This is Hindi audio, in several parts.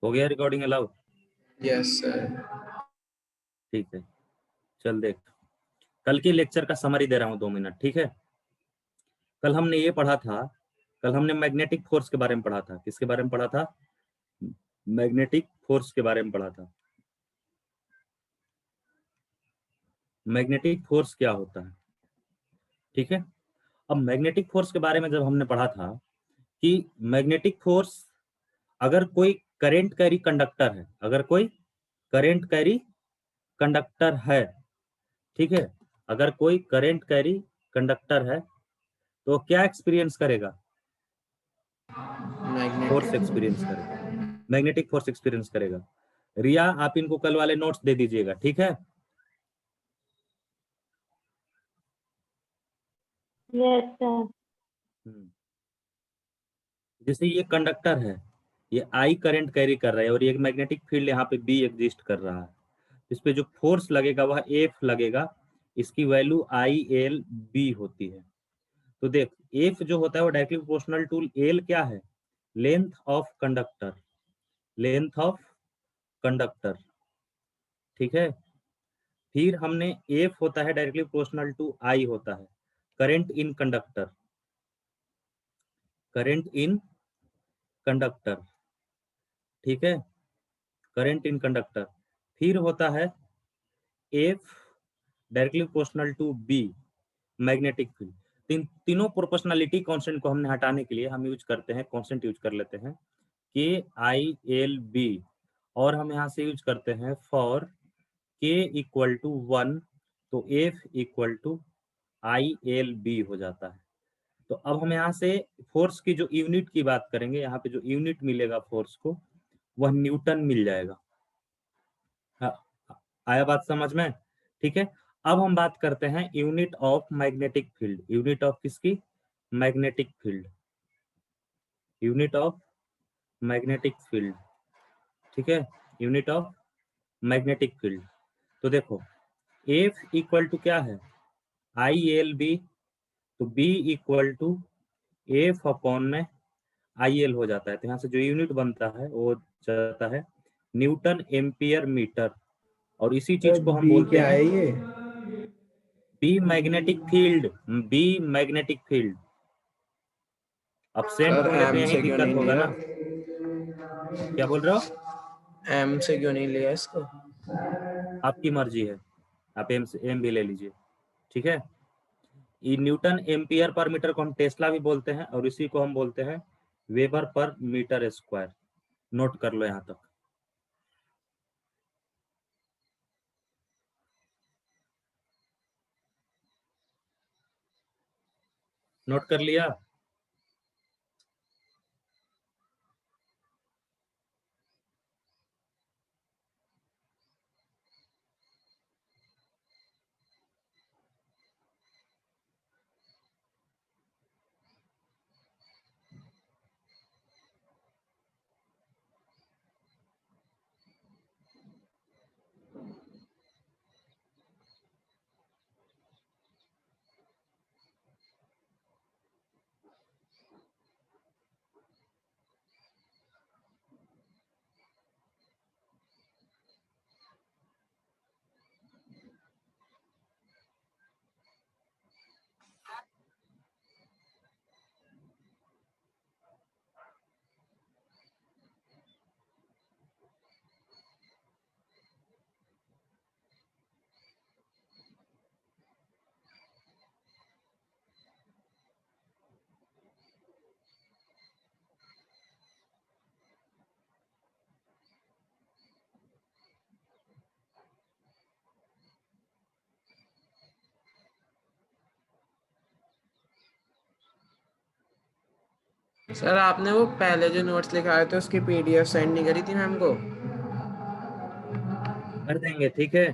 हो गया रिकॉर्डिंग अलाउ? Yes sir. ठीक है, चल देख, कल के लेक्चर का समरी दे रहा हूँ 2 मिनट, ठीक है। कल हमने ये पढ़ा था, कल हमने मैग्नेटिक फोर्स के बारे में पढ़ा था। किसके बारे में पढ़ा था? मैग्नेटिक फोर्स के बारे में पढ़ा था। मैग्नेटिक फोर्स क्या होता है, ठीक है। अब मैग्नेटिक फोर्स के बारे में जब हमने पढ़ा था कि मैग्नेटिक फोर्स, अगर कोई करंट कैरी कंडक्टर है, अगर कोई करंट कैरी कंडक्टर है, ठीक है, अगर कोई करंट कैरी कंडक्टर है तो क्या एक्सपीरियंस करेगा? फोर्स एक्सपीरियंस करेगा, मैग्नेटिक फोर्स एक्सपीरियंस करेगा। रिया, आप इनको कल वाले नोट्स दे दीजिएगा, ठीक है। Yes sir. जैसे ये कंडक्टर है, ये आई करंट कैरी कर रहा है और ये मैग्नेटिक फील्ड यहाँ पे बी एग्जिस्ट कर रहा है। इस पे जो फोर्स लगेगा वह एफ लगेगा, इसकी वैल्यू आई एल बी होती है। तो देख, एफ जो होता है वो डायरेक्टली प्रोपोर्शनल टू एल क्या है? Length of conductor, length of conductor, ठीक है। फिर हमने एफ होता है डायरेक्टली प्रोपोर्शनल टू आई होता है current in conductor, current in conductor, ठीक है, करंट इन कंडक्टर। फिर होता है F directly proportional to B magnetic field. तीनों प्रोपोर्शनलिटी कांस्टेंट को हमने हटाने के लिए हम यूज करते हैं, कांस्टेंट यूज कर लेते हैं के आई एल बी, और हम यहाँ से यूज करते हैं फॉर के इक्वल टू 1, तो F equal to I L B हो जाता है। तो अब हम यहाँ से फोर्स की जो यूनिट की बात करेंगे, यहाँ पे जो यूनिट मिलेगा फोर्स को वह न्यूटन मिल जाएगा। आया बात समझ में? ठीक है। अब हम बात करते हैं unit of magnetic field. Unit of किसकी? Magnetic field, unit of magnetic field, ठीक है, यूनिट ऑफ मैग्नेटिक फील्ड। तो देखो, एफ इक्वल टू क्या है? आई एल बी, तो B equal to F upon में आई एल हो जाता है। तो यहाँ से जो यूनिट बनता है वो जाता है न्यूटन एम्पियर मीटर, और इसी चीज को हम बी बोलते क्या हैं है ये? B magnetic field, B magnetic field. अब सेंट सर होंगे तो एम यही से क्यों दिक्कत नहीं होगा लिया? ना। क्या बोल रहे हो? एम से क्यों नहीं लिया इसको? आपकी मर्जी है, आप एम भी ले लीजिए, ठीक है। ये न्यूटन एम्पियर पर मीटर को हम टेस्ला भी बोलते हैं, और इसी को हम बोलते हैं वेबर पर मीटर स्क्वायर। नोट कर लो यहां तक। नोट कर लिया? सर आपने वो पहले जो नोट्स लिखाए थे उसकी पीडीएफ सेंड नहीं करी थी मैम को? कर देंगे, ठीक है।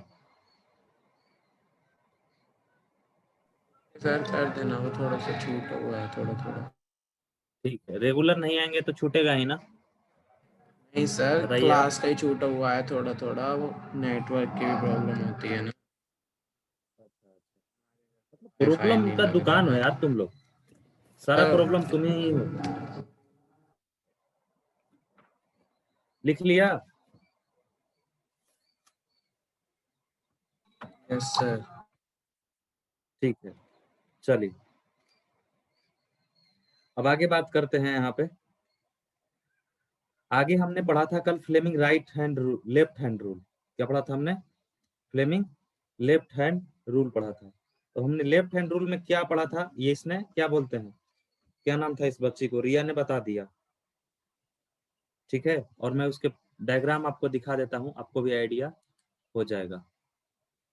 सर कर देना, वो थोड़ा सा छूटा हुआ है थोड़ा थोड़ा। ठीक है, रेगुलर नहीं आएंगे तो छूटेगा ही ना। नहीं सर, बताइए आप। क्लास का ही छूटा हुआ है थोड़ा थोड़ा, वो नेटवर्क की भी प्रॉब्लम होती है ना। वाईफाई प्रॉब्लम नहीं का लग दुकान हो रहा यार तुम लोग, सारा सर। प्रॉब्लम तुम्हें ही हो। लिख लिया? Yes sir. ठीक है, चलिए अब आगे बात करते हैं। यहाँ पे आगे हमने पढ़ा था कल Fleming right hand rule, left hand rule. क्या पढ़ा था हमने? फ्लेमिंग लेफ्ट हैंड रूल पढ़ा था। तो हमने लेफ्ट हैंड रूल में क्या पढ़ा था, ये इसने क्या बोलते हैं, क्या नाम था इस बच्ची को, रिया ने बता दिया। ठीक है, और मैं उसके डायग्राम आपको दिखा देता हूं, आपको भी आइडिया हो जाएगा।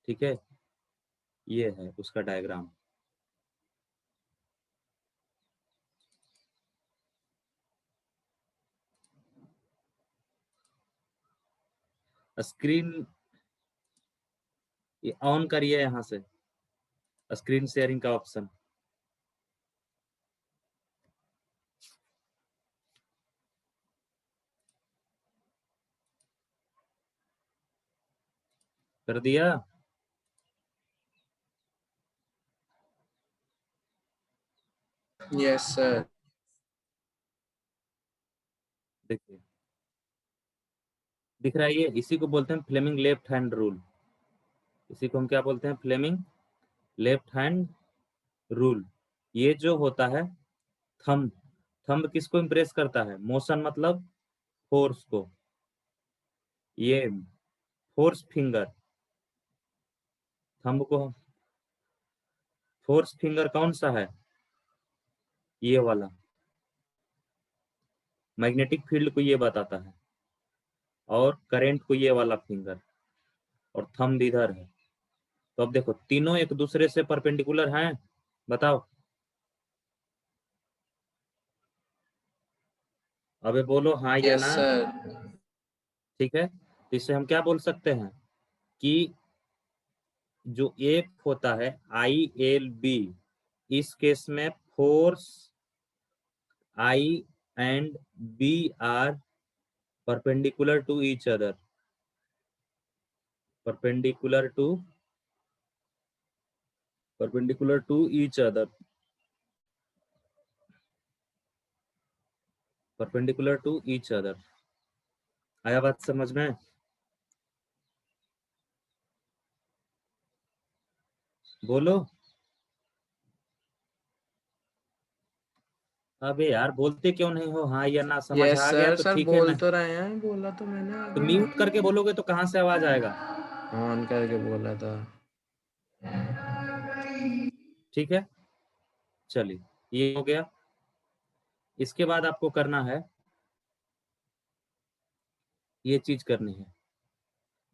ठीक है, ये है उसका डायग्राम। स्क्रीन ऑन करिए, यहां से स्क्रीन शेयरिंग का ऑप्शन। कर दिया? Yes sir. देखिए दिख रहा है, ये इसी को बोलते हैं फ्लेमिंग लेफ्ट हैंड रूल। इसी को हम क्या बोलते हैं? Fleming left hand rule. ये जो होता है थंब, थंब किसको इंप्रेस करता है? मोशन मतलब फोर्स को। ये फोर्स फिंगर, थंब को फोर्स फिंगर कौन सा है? ये वाला। मैग्नेटिक फील्ड को ये बताता है, और करंट को ये वाला फिंगर, और थंब इधर है। तो अब देखो तीनों एक दूसरे से परपेंडिकुलर हैं, बताओ। अबे बोलो हाँ या यस ना। सर। ठीक है, तो इससे हम क्या बोल सकते हैं कि जो एक होता है ILB, इस केस में force I and B are perpendicular to each other, perpendicular to perpendicular to each other, perpendicular to each other. आया बात समझ में? बोलो। अबे यार बोलते क्यों नहीं हो हाँ या ना? समझ यस आ गया सर। तो सर ठीक है बोल ना। तो रहे हैं, बोला तो मैंने तो आगे। म्यूट करके बोलोगे तो कहाँ से आवाज आएगा? ऑन करके बोला था। ठीक है, चलिए ये हो गया। इसके बाद आपको करना है, ये चीज करनी है,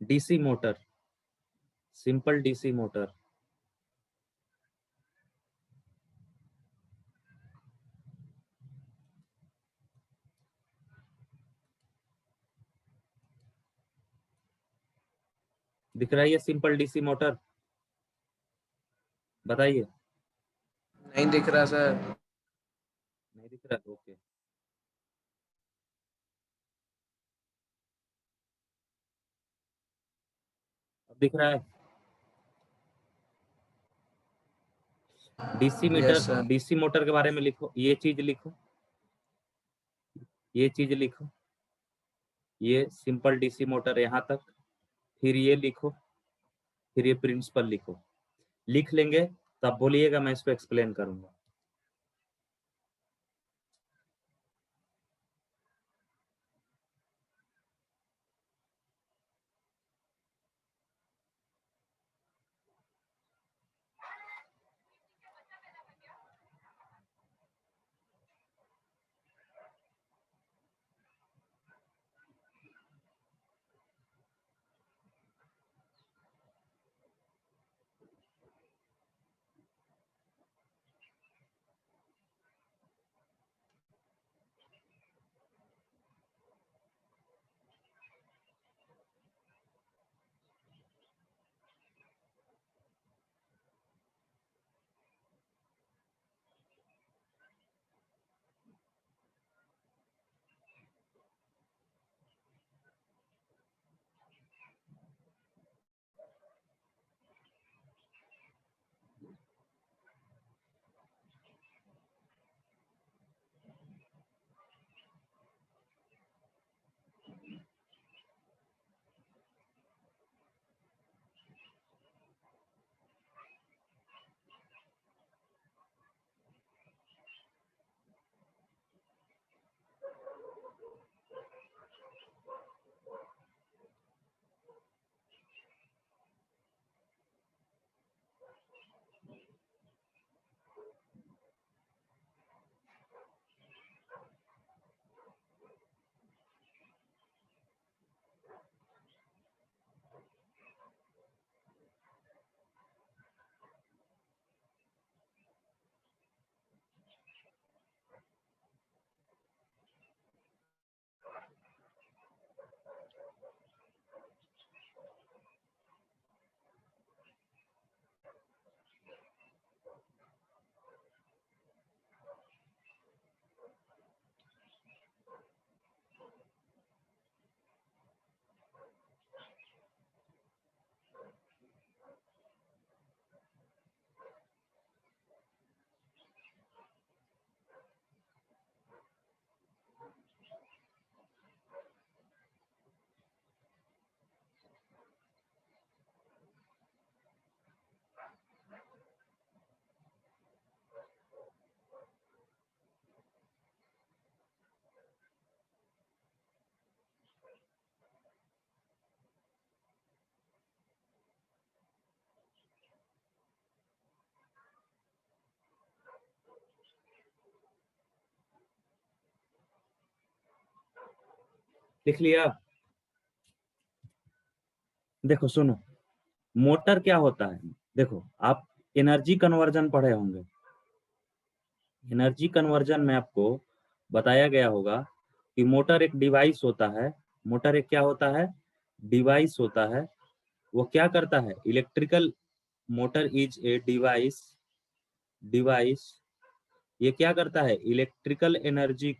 DC motor, simple DC motor. दिख रहा है ये सिंपल DC मोटर? बताइए। नहीं दिख रहा सर। नहीं दिख रहा? ओके। अब दिख रहा है? DC meter, yes sir. DC motor के बारे में लिखो, ये चीज लिखो, ये चीज लिखो, ये सिंपल DC मोटर यहाँ तक, फिर ये लिखो, फिर ये प्रिंसिपल लिखो। लिख लेंगे तब बोलिएगा, मैं इसको एक्सप्लेन करूंगा। लिख लिया? देखो सुनो, मोटर क्या होता है, देखो आप एनर्जी कन्वर्जन पढ़े होंगे। एनर्जी कन्वर्जन में आपको बताया गया होगा कि मोटर एक डिवाइस होता है। मोटर एक क्या होता है? डिवाइस होता है। वो क्या करता है? Electrical motor is a device. Device ये क्या करता है? इलेक्ट्रिकल एनर्जी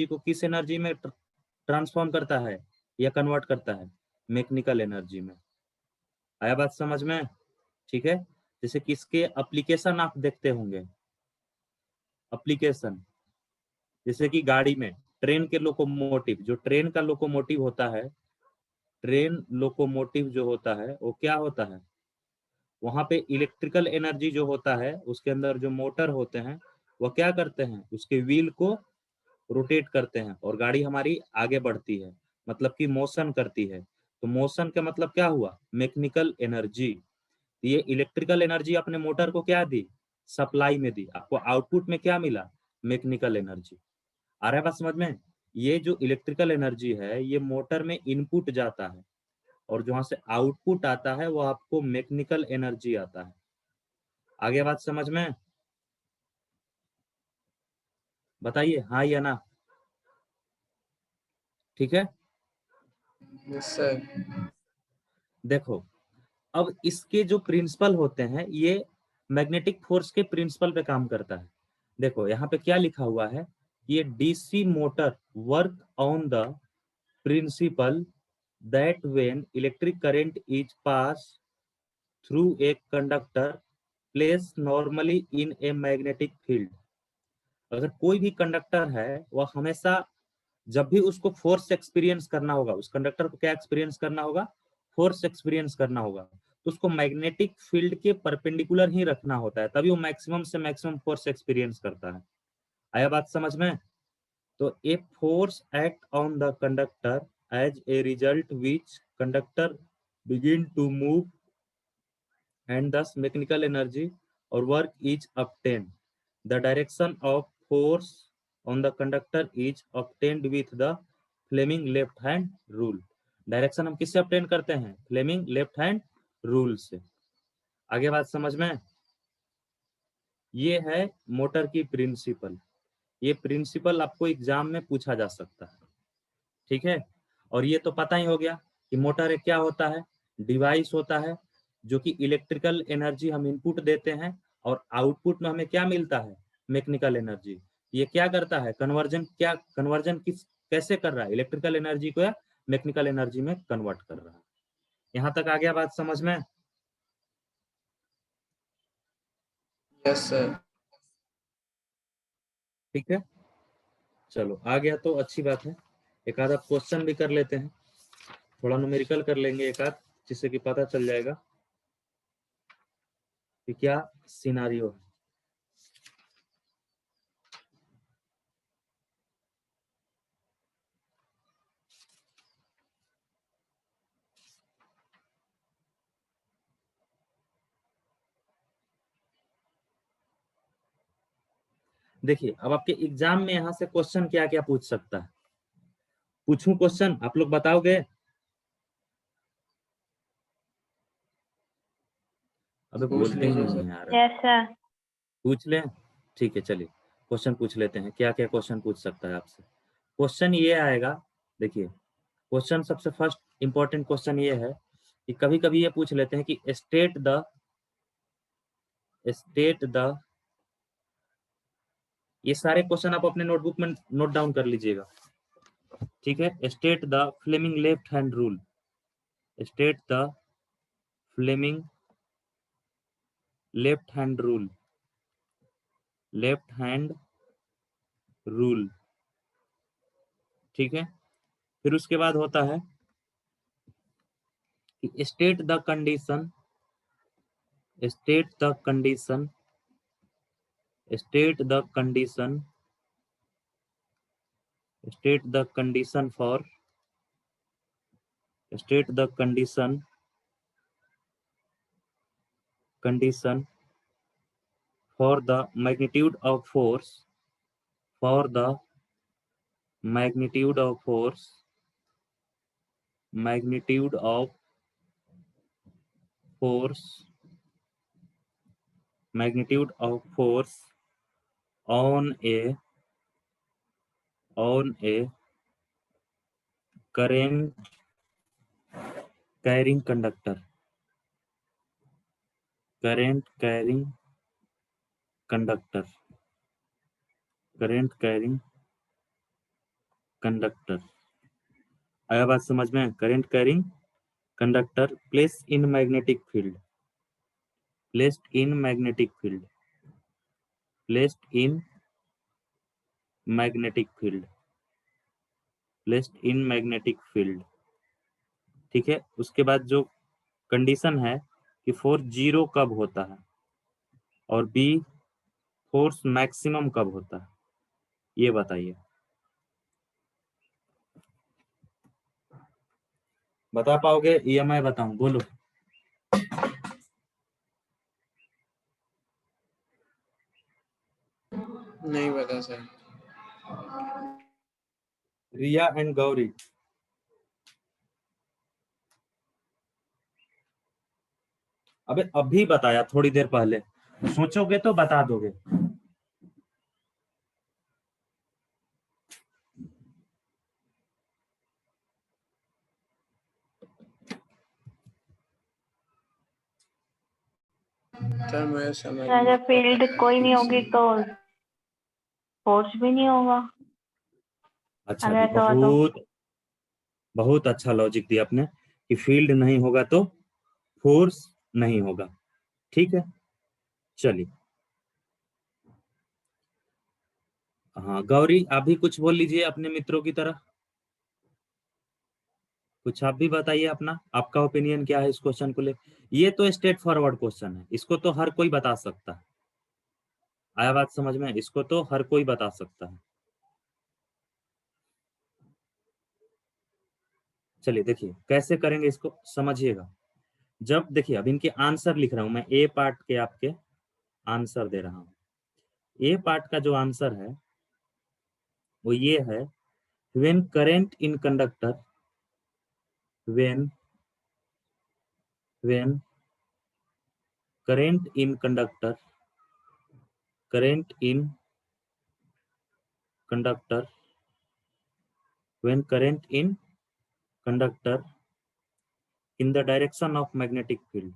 को किस एनर्जी में ट्रांसफॉर्म करता है या कन्वर्ट करता है? मैकेनिकल एनर्जी में। आया बात समझ में? ठीक है, जैसे कि इसके एप्लीकेशन आप देखते होंगे। एप्लीकेशन जैसे कि गाड़ी में ट्रेन के लोकोमोटिव, जो ट्रेन का लोकोमोटिव होता है, ट्रेन लोकोमोटिव जो होता है वो क्या होता है? वहां पे इलेक्ट्रिकल एनर्जी जो होता है, उसके अंदर जो मोटर होते हैं वो क्या करते हैं? उसके व्हील को रोटेट करते हैं और गाड़ी हमारी आगे बढ़ती है, मतलब कि मोशन करती है। तो मोशन का मतलब क्या हुआ? Mechanical energy. ये इलेक्ट्रिकल एनर्जी अपने मोटर को क्या दी? सप्लाई में दी। आपको आउटपुट में क्या मिला? Mechanical energy. आ रहा है बात समझ में? ये जो इलेक्ट्रिकल एनर्जी है ये मोटर में इनपुट जाता है और जहां से आउटपुट आता है वो आपको मैकेनिकल एनर्जी आता है। आगे बात समझ में? बताइए हाँ या ना। ठीक है, यस सर। देखो अब इसके जो प्रिंसिपल होते हैं ये मैग्नेटिक फोर्स के प्रिंसिपल पे काम करता है। देखो यहाँ पे क्या लिखा हुआ है, ये DC motor work on the principle that when electric current is passed through a conductor placed normally in a magnetic field। अगर कोई भी कंडक्टर है वह हमेशा जब भी उसको फोर्स एक्सपीरियंस करना होगा, उस कंडक्टर को क्या एक्सपीरियंस करना होगा? फोर्स एक्सपीरियंस करना होगा, तो उसको मैग्नेटिक फील्ड के परपेंडिकुलर ही रखना होता है, तभी वो मैक्सिमम से मैक्सिमम फोर्स एक्सपीरियंस करता है। आया बात समझ में? तो a force act on the conductor as a result which conductor begin to move and thus mechanical energy or work is obtained. The direction of force on the conductor is obtained with the Fleming left hand rule. Direction हम किससे obtain करते हैं? फ्लेमिंग लेफ्ट हैंड रूल से। आगे बात समझ में? ये है मोटर की प्रिंसिपल। ये प्रिंसिपल आपको एग्जाम में पूछा जा सकता है। ठीक है, और ये तो पता ही हो गया कि मोटर एक क्या होता है? डिवाइस होता है जो कि इलेक्ट्रिकल एनर्जी हम इनपुट देते हैं और आउटपुट में हमें क्या मिलता है? Mechanical energy. ये क्या करता है? कन्वर्जन। क्या कन्वर्जन किस कैसे कर रहा है? इलेक्ट्रिकल एनर्जी को या मैकेनिकल एनर्जी में कन्वर्ट कर रहा है। यहाँ तक आ गया बात समझ में? Yes sir. ठीक है, चलो आ गया तो अच्छी बात है। एक आधा क्वेश्चन भी कर लेते हैं, थोड़ा न्यूमेरिकल कर लेंगे एक आध, जिससे कि पता चल जाएगा कि क्या सिनारियो है। देखिए अब आपके एग्जाम में यहाँ से क्वेश्चन क्या क्या पूछ सकता है? पूछूं क्वेश्चन, आप लोग बताओगे? अबे पूछ बोलते ही लीजिए नहीं सर। है यार। Yes sir. पूछ लें? ठीक है, चलिए क्वेश्चन पूछ लेते हैं। क्या क्या क्वेश्चन पूछ सकता है आपसे? क्वेश्चन ये आएगा, देखिए क्वेश्चन सबसे फर्स्ट इंपॉर्टेंट क्वेश्चन ये है कि कभी कभी ये पूछ लेते हैं कि स्टेट द, ये सारे क्वेश्चन आप अपने नोटबुक में नोट डाउन कर लीजिएगा। ठीक है, state the Fleming left hand rule. State the Fleming left hand rule. Left hand rule. ठीक है, फिर उसके बाद होता है कि state the condition. State the condition. State the condition. State the condition for. State the condition. Condition for the magnitude of force, for the magnitude of force, magnitude of force, magnitude of force on a current carrying conductor, current carrying conductor, current carrying conductor। आया बात समझ में? Current carrying conductor place in magnetic field, placed in magnetic field, placed in magnetic field, placed in magnetic field। ठीक है, उसके बाद जो कंडीशन है कि फोर्स जीरो कब होता है और बी फोर्स मैक्सिमम कब होता है, ये बताइए। बता पाओगे या मैं बताऊं? बोलो। नहीं पता सर। रिया एंड गौरी, अबे अभी बताया थोड़ी देर पहले, सोचोगे तो बता दोगे। सर मैं समझ अगर फील्ड कोई नहीं होगी तो फोर्स भी नहीं होगा। अच्छा अगर जी, तो बहुत बहुत अच्छा लॉजिक दिया आपने कि फील्ड नहीं होगा तो फोर्स नहीं होगा। ठीक है, चलिए। हाँ गौरी, आप भी कुछ बोल लीजिए अपने मित्रों की तरह, कुछ आप भी बताइए अपना, आपका ओपिनियन क्या है इस क्वेश्चन को ले। ये तो स्ट्रेट फॉरवर्ड क्वेश्चन है, इसको तो हर कोई बता सकता है। आया बात समझ में? इसको तो हर कोई बता सकता है। चलिए देखिए कैसे करेंगे इसको, समझिएगा। जब देखिए अब इनके आंसर लिख रहा हूं मैं, ए पार्ट के आपके आंसर दे रहा हूं। ए पार्ट का जो आंसर है वो ये है, when current in conductor, when current in conductor, current in conductor, when current in conductor in the direction of magnetic field,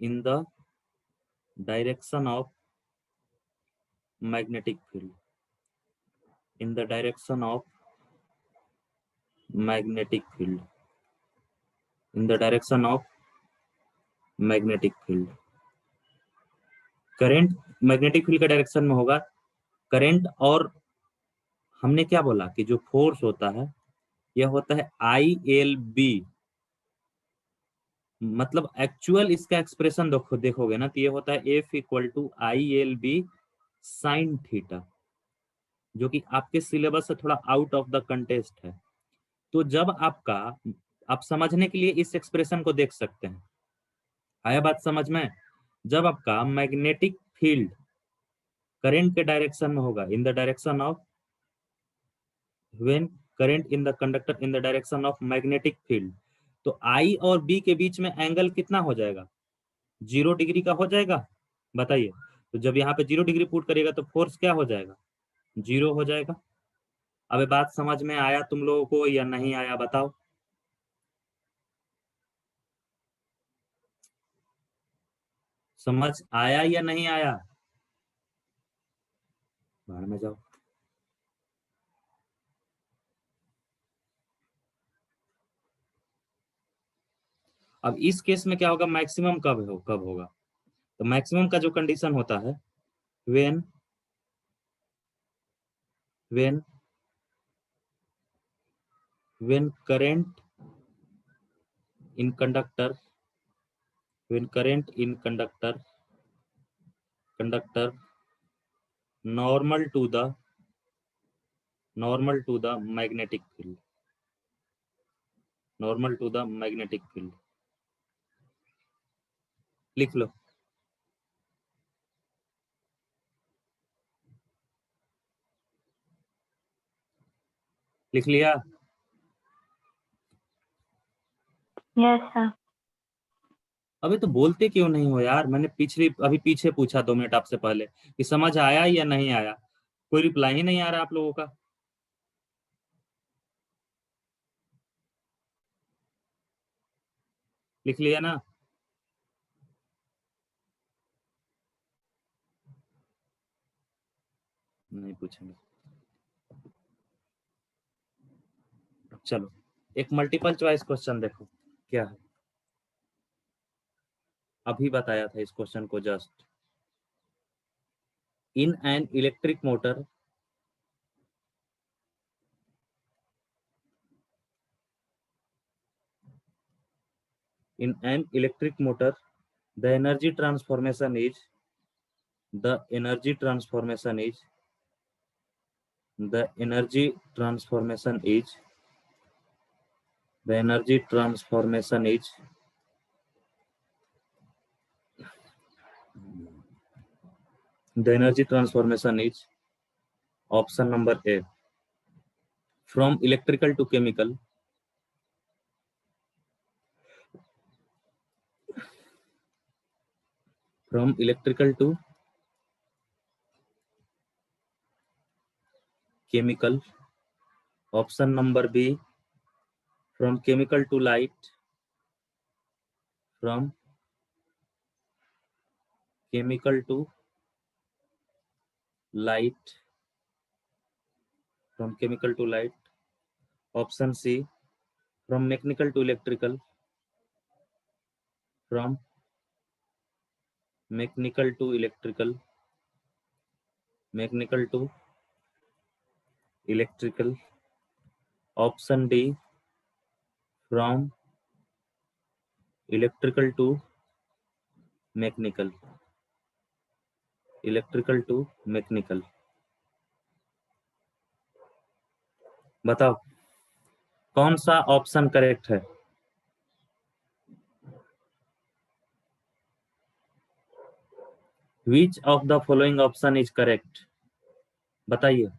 in the direction of magnetic field, in the direction of magnetic field, in the direction of magnetic field, current magnetic field का डायरेक्शन में होगा। करंट और हमने क्या बोला कि जो फोर्स होता है यह होता है ILB, मतलब एक्चुअल इसका एक्सप्रेशन देखोगे ना तो ये होता है F = ILB sin थीटा, जो कि आपके सिलेबस से थोड़ा आउट ऑफ द कंटेस्ट है। तो जब आपका, आप समझने के लिए इस एक्सप्रेशन को देख सकते हैं। आया बात समझ में? जब आपका मैग्नेटिक फील्ड करंट के डायरेक्शन में होगा, in the direction of, when current in the conductor in the direction of magnetic field, तो आई और बी के बीच में एंगल कितना हो जाएगा? 0 डिग्री का हो जाएगा। बताइए, तो जब यहाँ पे 0 डिग्री पुट करिएगा तो फोर्स क्या हो जाएगा? 0 हो जाएगा। अब बात समझ में आया तुम लोगों को या नहीं आया बताओ। समझ आया या नहीं आया? बाहर में जाओ। अब इस केस में क्या होगा? मैक्सिमम कब होगा? तो मैक्सिमम का जो कंडीशन होता है, when current in conductor, when current in conductor normal to the magnetic field, normal to the magnetic field. लिख लो। लिख लिया? Yes sir. अबे तो बोलते क्यों नहीं हो यार? मैंने अभी पीछे पूछा 2 मिनट आपसे पहले कि समझ आया या नहीं आया, कोई रिप्लाई ही नहीं आ रहा आप लोगों का। लिख लिया ना? नहीं पूछेंगे। चलो एक मल्टीपल चॉइस क्वेश्चन देखो क्या है। अभी बताया था इस क्वेश्चन को just. In an electric motor in an electric motor the energy transformation is the energy transformation is the energy transformation is the energy transformation is the energy transformation is option number A, from electrical to chemical, from electrical to chemical. Option number B, from chemical to light, from chemical to light, from chemical to light. Option C, from mechanical to electrical, from mechanical to electrical, mechanical to electrical. Option D, from electrical to mechanical, electrical to mechanical. बताओ कौन सा ऑप्शन करेक्ट है? Which of the following option is correct? बताइए।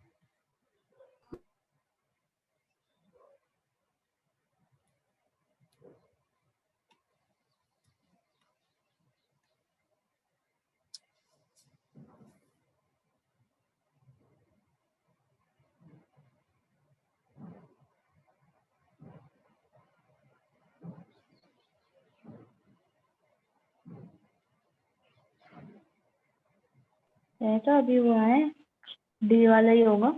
ऐसा अभी हुआ है, डी वाला ही होगा।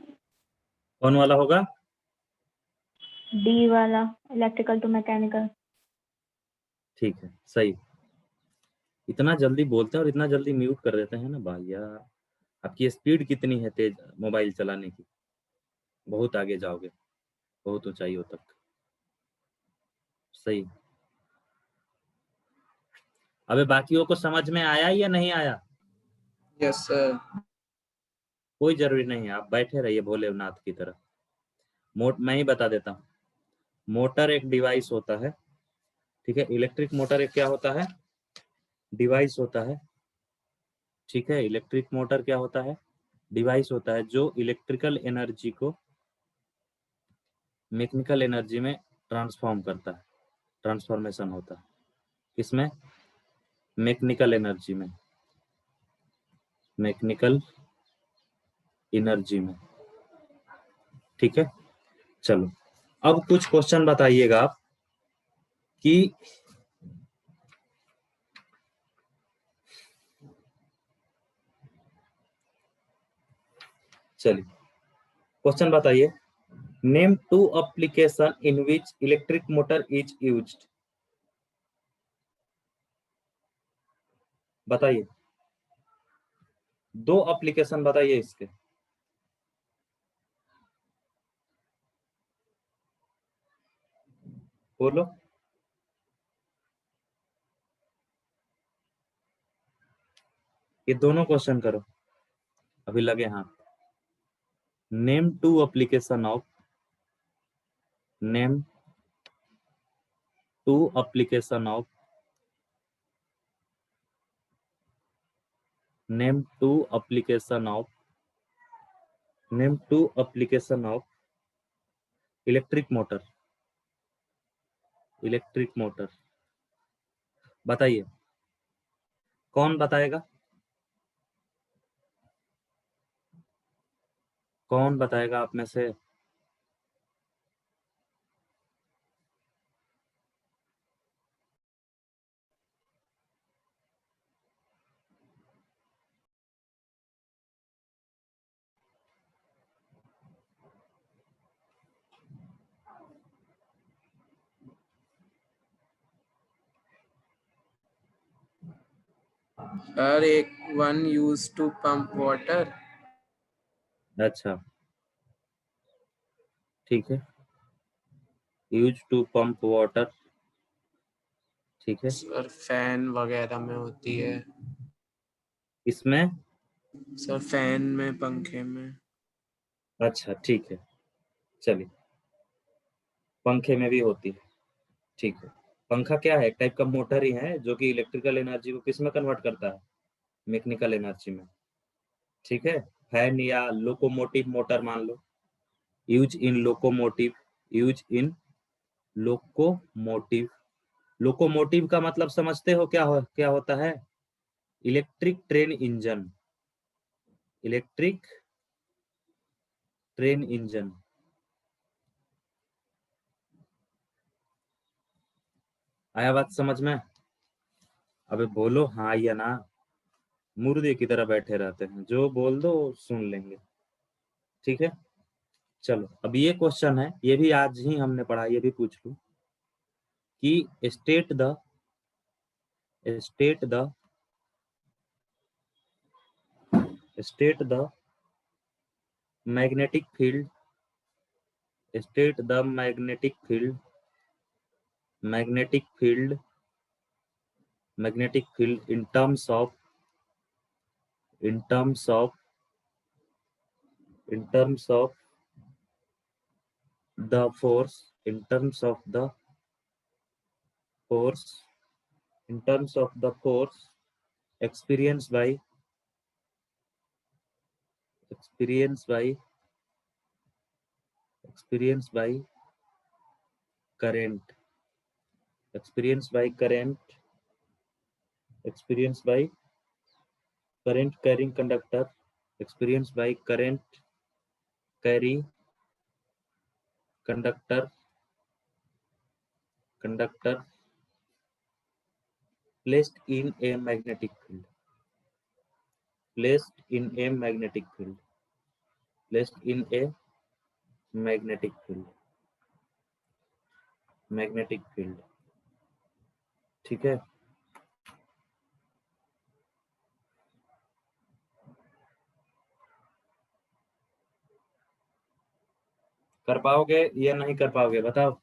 कौन वाला होगा? डी वाला, इलेक्ट्रिकल टू मैकेनिकल। ठीक है, सही। इतना जल्दी बोलते हैं और इतना जल्दी म्यूट कर देते हैं ना भैया। आपकी स्पीड कितनी है तेज मोबाइल चलाने की? बहुत आगे जाओगे, बहुत ऊंचाइयों तक। सही। अबे बाकियों को समझ में आया या नहीं आया? Yes sir. कोई जरूरी नहीं है, आप बैठे रहिए भोलेनाथ की तरह। मैं ही बता देता हूँ। मोटर एक डिवाइस होता है, ठीक है। इलेक्ट्रिक मोटर एक क्या होता है? डिवाइस होता है, ठीक है। इलेक्ट्रिक मोटर क्या होता है? डिवाइस होता है जो इलेक्ट्रिकल एनर्जी को मैकेनिकल एनर्जी में ट्रांसफॉर्म करता है, ट्रांसफॉर्मेशन होता है। किसमें? मैकेनिकल एनर्जी में, मैकेनिकल एनर्जी में, ठीक है। चलो अब कुछ क्वेश्चन बताइएगा आप कि चलिए क्वेश्चन बताइए। Name 2 application in which electric motor is used. बताइए 2 एप्लीकेशन बताइए इसके। बोलो। ये दोनों क्वेश्चन करो, अभी लगे हाथ। Name 2 application of, name 2 application of, name 2 application of, name 2 application of electric motor, electric motor, बताइए कौन बताएगा, कौन बताएगा आप में से? सर एक one use to pump water. अच्छा ठीक है, यूज टू पंप वाटर, ठीक है। सर फैन वगैरह में होती है। इसमें, सर फैन में, पंखे में। अच्छा ठीक है, चलिए पंखे में भी होती है, ठीक है। पंखा क्या है, एक टाइप का मोटर ही है जो कि इलेक्ट्रिकल एनर्जी को किस में कन्वर्ट करता है, मैकेनिकल एनर्जी में, ठीक है। फैन या लोकोमोटिव मोटर मान लो, use in locomotive, use in locomotive. Locomotive का मतलब समझते हो क्या होता है? Electric train engine, electric train engine. आया बात समझ में? अबे बोलो हाँ या ना, मुर्दे की तरह बैठे रहते हैं, जो बोल दो सुन लेंगे, ठीक है। चलो अब ये क्वेश्चन है, ये भी आज ही हमने पढ़ा, ये भी पूछ लूं कि state the state the magnetic field, state the magnetic field, magnetic field, magnetic field in terms of, in terms of, in terms of the force, in terms of the force, in terms of the force experienced by, experienced by, experienced by current, experienced by current, experienced by current carrying conductor, experienced by current carry conductor, conductor placed in a magnetic field, placed in a magnetic field, placed in a magnetic field, magnetic field, ठीक है। कर पाओगे या नहीं कर पाओगे बताओ?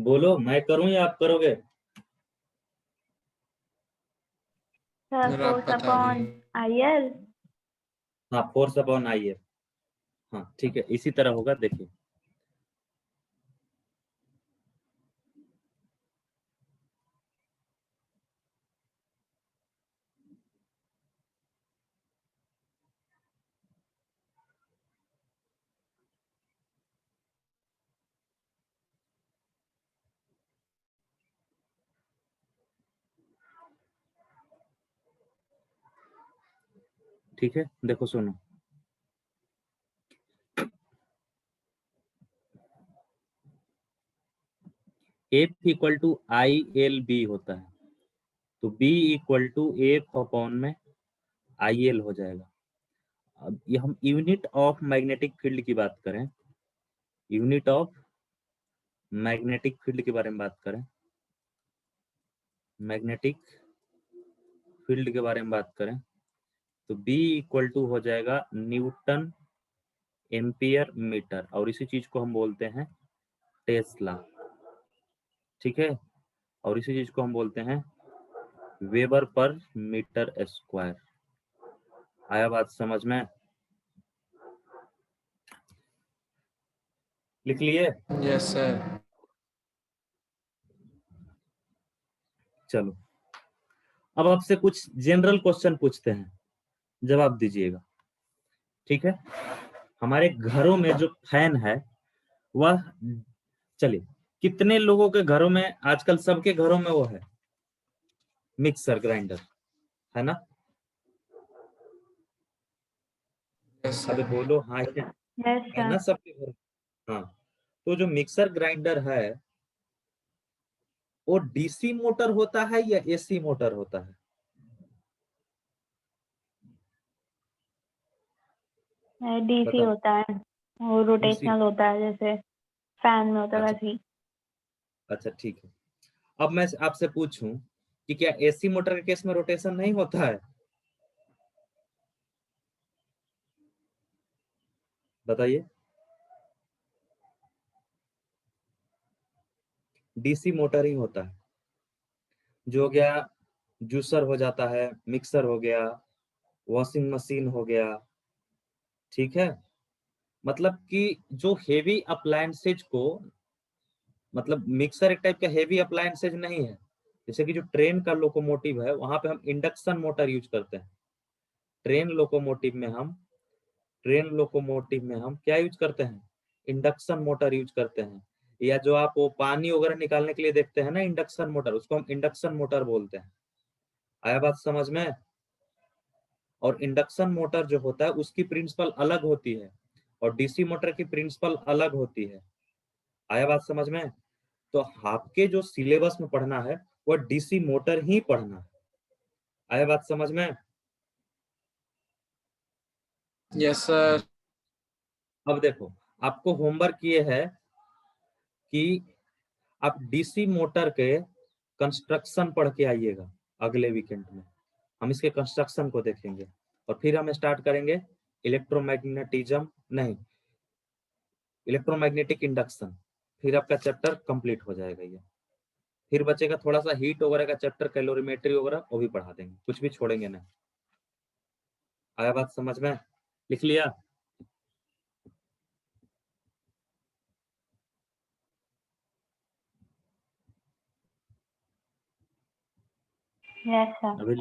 बोलो, मैं करूं या आप करोगे? सर अगर आप फोर्स बता अपॉन दें। IL। हाँ, फोर्स अपॉन IF। हाँ ठीक है, इसी तरह होगा, देखिए। ठीक है, देखो सुनो। F इक्वल टू ILB होता है, तो B equal to F upon में IL हो जाएगा। अब ये हम यूनिट ऑफ मैग्नेटिक फील्ड की बात करें, यूनिट ऑफ मैग्नेटिक फील्ड के बारे में बात करें, मैग्नेटिक फील्ड के बारे में बात करें, तो B इक्वल टू हो जाएगा न्यूटन एम्पियर मीटर, और इसी चीज को हम बोलते हैं टेस्ला। ठीक है, और इसी चीज को हम बोलते हैं वेबर पर मीटर स्क्वायर। आया बात समझ में? लिख लिए? Yes sir. चलो, अब आपसे कुछ जनरल क्वेश्चन पूछते हैं, जवाब दीजिएगा। ठीक है, हमारे घरों में जो फैन है वह, चलिए, कितने लोगों के घरों में आजकल, सबके घरों में वो है मिक्सर ग्राइंडर, है ना? यस अबे सर। बोलो हाँ या यस है ना, सर। सबके घर। हाँ, तो जो मिक्सर ग्राइंडर है वो DC मोटर होता है या AC मोटर होता है? DC बताओ। होता है, वो DC। रोटेशनल होता है, जैसे फैन में होता है अच्छा, वैसे ही। अच्छा ठीक है। अब मैं आपसे पूछूं कि क्या AC मोटर के केस में रोटेशन नहीं होता है? बताइए। DC मोटर ही होता है। जो हो गया, जूसर हो जाता है, मिक्सर हो गया, वॉशिंग मशीन हो गया। ठीक है, मतलब कि जो हेवी अप्लायंसेज को, मतलब मिक्सर एक टाइप का हेवी अप्लायंसेज नहीं है। जैसे कि जो ट्रेन का लोकोमोटिव है वहां पे हम इंडक्शन मोटर यूज करते हैं। ट्रेन लोकोमोटिव में हम ट्रेन लोकोमोटिव में हम क्या यूज करते हैं? इंडक्शन मोटर यूज करते हैं। या जो आप वो पानी वगैरह निकालने के लिए देखते हैं ना इंडक्शन मोटर, उसको हम इंडक्शन मोटर बोलते हैं। आया बात समझ में? और इंडक्शन मोटर जो होता है उसकी प्रिंसिपल अलग होती है, और DC मोटर की प्रिंसिपल अलग होती है। आया बात समझ में? तो आपके जो सिलेबस में पढ़ना है वह DC मोटर ही पढ़ना है। आया बात समझ में? Yes sir. अब देखो, आपको होमवर्क ये है कि आप DC मोटर के कंस्ट्रक्शन पढ़ के आइएगा अगले वीकेंड में। हम इसके कंस्ट्रक्शन को देखेंगे, और फिर हम स्टार्ट करेंगे इलेक्ट्रोमैग्नेटिज्म, नहीं, इलेक्ट्रोमैग्नेटिक इंडक्शन। फिर आपका चैप्टर कंप्लीट हो जाएगा ये। फिर बचेगा थोड़ा सा हीट वगैरह का चैप्टर, कैलोरीमेट्री वगैरह, वो भी पढ़ा देंगे, कुछ भी छोड़ेंगे नहीं। आया बात समझ में? लिख लिया? Yes sir. अभी